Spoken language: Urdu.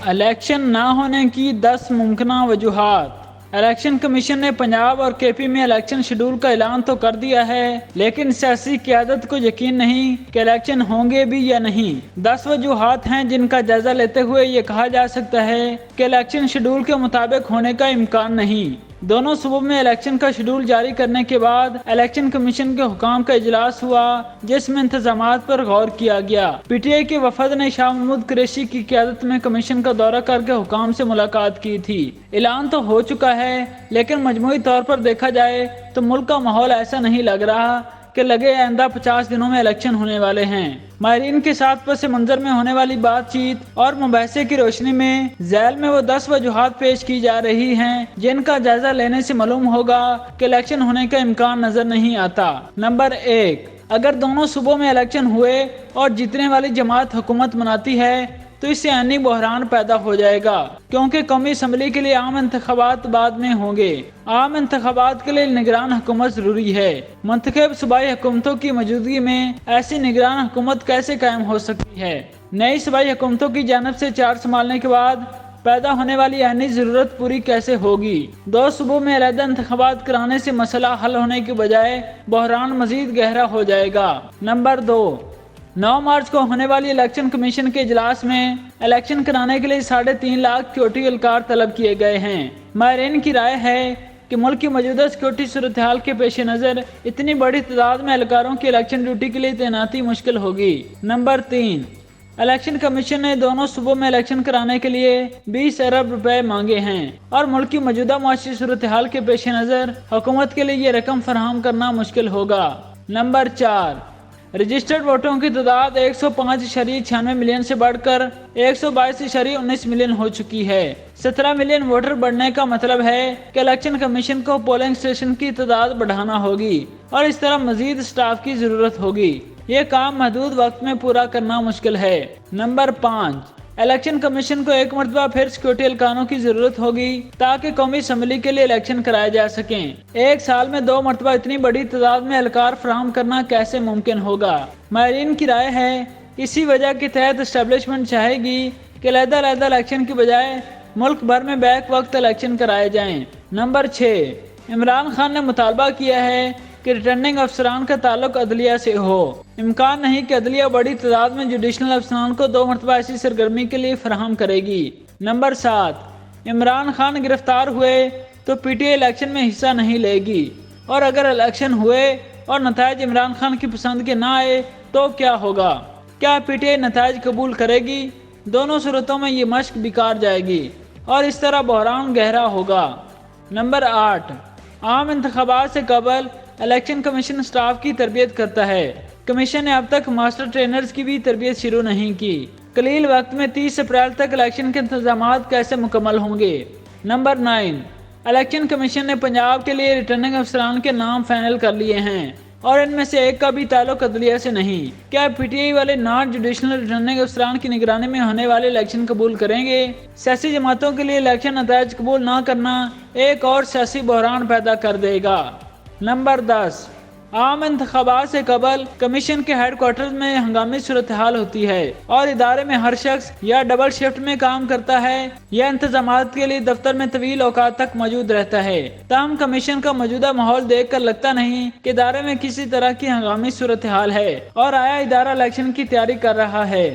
الیکشن نہ ہونے کی 10 ممکنہ وجوہات۔ الیکشن کمیشن نے پنجاب اور کے پی میں الیکشن شیڈول کا اعلان تو کر دیا ہے، لیکن سیاسی قیادت کو یقین نہیں کہ الیکشن ہوں گے بھی یا نہیں۔ 10 وجوہات ہیں جن کا جائزہ لیتے ہوئے یہ کہا جا سکتا ہے کہ الیکشن شیڈول کے مطابق ہونے کا امکان نہیں۔ دونوں صوبوں میں الیکشن کا شیڈول جاری کرنے کے بعد الیکشن کمیشن کے حکام کا اجلاس ہوا، جس میں انتظامات پر غور کیا گیا۔ پی ٹی آئی کے وفد نے شاہ محمود قریشی کی قیادت میں کمیشن کا دورہ کر کے حکام سے ملاقات کی تھی۔ اعلان تو ہو چکا ہے، لیکن مجموعی طور پر دیکھا جائے تو ملک کا ماحول ایسا نہیں لگ رہا کہ لگے آئندہ 50 دنوں میں الیکشن ہونے والے ہیں۔ ماہرین کے ساتھ پس منظر میں ہونے والی بات چیت اور مباحثے کی روشنی میں ذیل میں وہ 10 وجوہات پیش کی جا رہی ہیں جن کا جائزہ لینے سے معلوم ہوگا کہ الیکشن ہونے کا امکان نظر نہیں آتا۔ نمبر 1، اگر دونوں صوبوں میں الیکشن ہوئے اور جیتنے والی جماعت حکومت بناتی ہے تو اس سے عینی بحران پیدا ہو جائے گا، کیونکہ قومی اسمبلی کے لیے عام انتخابات بعد میں ہوں گے۔ عام انتخابات کے لیے نگران حکومت ضروری ہے۔ منتخب صوبائی حکومتوں کی موجودگی میں ایسی نگران حکومت کیسے قائم ہو سکتی ہے؟ نئی صوبائی حکومتوں کی جانب سے چارج سنبھالنے کے بعد پیدا ہونے والی عینی ضرورت پوری کیسے ہوگی؟ 2 صوبوں میں علیحدہ انتخابات کرانے سے مسئلہ حل ہونے کے بجائے بحران مزید گہرا ہو جائے گا۔ نمبر 2، 9 مارچ کو ہونے والی الیکشن کمیشن کے اجلاس میں الیکشن کرانے کے لیے 3.5 لاکھ سیکورٹی اہلکار طلب کیے گئے ہیں۔ ماہرین کی رائے ہے کہ ملک کی موجودہ سیکورٹی صورتحال کے پیش نظر اتنی بڑی تعداد میں اہلکاروں کی الیکشن ڈیوٹی کے لیے تعیناتی مشکل ہوگی۔ نمبر 3، الیکشن کمیشن نے دونوں صوبوں میں الیکشن کرانے کے لیے 20 ارب روپے مانگے ہیں اور ملک کی موجودہ معاشی صورتحال کے پیش نظر حکومت کے لیے یہ رقم فراہم کرنا مشکل ہوگا۔ نمبر 4، رجسٹرڈ ووٹوں کی تعداد 105.96 ملین سے بڑھ کر 122.19 ملین ہو چکی ہے۔ 17 ملین ووٹر بڑھنے کا مطلب ہے کہ الیکشن کمیشن کو پولنگ اسٹیشن کی تعداد بڑھانا ہوگی اور اس طرح مزید اسٹاف کی ضرورت ہوگی۔ یہ کام محدود وقت میں پورا کرنا مشکل ہے۔ نمبر 5، الیکشن کمیشن کو ایک مرتبہ پھر سیکورٹی اہلکاروں کی ضرورت ہوگی تاکہ قومی اسمبلی کے لیے الیکشن کرائے جا سکیں۔ ایک سال میں 2 مرتبہ اتنی بڑی تعداد میں اہلکار فراہم کرنا کیسے ممکن ہوگا؟ ماہرین کی رائے ہے اسی وجہ کے تحت اسٹیبلشمنٹ چاہے گی کہ علیحدہ الیکشن کی بجائے ملک بھر میں بیک وقت الیکشن کرائے جائیں۔ نمبر 6، عمران خان نے مطالبہ کیا ہے کہ ریٹرننگ افسران کا تعلق عدلیہ سے ہو۔ امکان نہیں کہ عدلیہ بڑی تعداد میں جوڈیشنل افسران کو 2 مرتبہ ایسی سرگرمی کے لیے فراہم کرے گی۔ نمبر 7، عمران خان گرفتار ہوئے تو پی ٹی آئی الیکشن میں حصہ نہیں لے گی، اور اگر الیکشن ہوئے اور نتائج عمران خان کی پسند کے نہ آئے تو کیا ہوگا؟ کیا پی ٹی آئی نتائج قبول کرے گی؟ دونوں صورتوں میں یہ مشق بیکار جائے گی اور اس طرح بحران گہرا ہوگا۔ نمبر 8، عام انتخابات سے قبل الیکشن کمیشن سٹاف کی تربیت کرتا ہے۔ کمیشن نے اب تک ماسٹر ٹرینرز کی بھی تربیت شروع نہیں کی۔ قلیل وقت میں 30 اپریل تک الیکشن کے انتظامات کیسے مکمل ہوں گے؟ نمبر 9، الیکشن کمیشن نے پنجاب کے لیے ریٹرننگ افسران کے نام فائنل کر لیے ہیں اور ان میں سے ایک کا بھی تعلق عدلیہ سے نہیں۔ کیا پی ٹی آئی والے نان جوڈیشنل ریٹرننگ افسران کی نگرانی میں ہونے والے الیکشن قبول کریں گے؟ سیاسی جماعتوں کے لیے الیکشن نتائج قبول نہ کرنا ایک اور سیاسی بحران پیدا کر دے گا۔ نمبر 10، عام انتخابات سے قبل کمیشن کے ہیڈ کوارٹرز میں ہنگامی صورتحال ہوتی ہے اور ادارے میں ہر شخص یا ڈبل شفٹ میں کام کرتا ہے یا انتظامات کے لیے دفتر میں طویل اوقات تک موجود رہتا ہے۔ تاہم کمیشن کا موجودہ ماحول دیکھ کر لگتا نہیں کہ ادارے میں کسی طرح کی ہنگامی صورتحال ہے اور آیا ادارہ الیکشن کی تیاری کر رہا ہے۔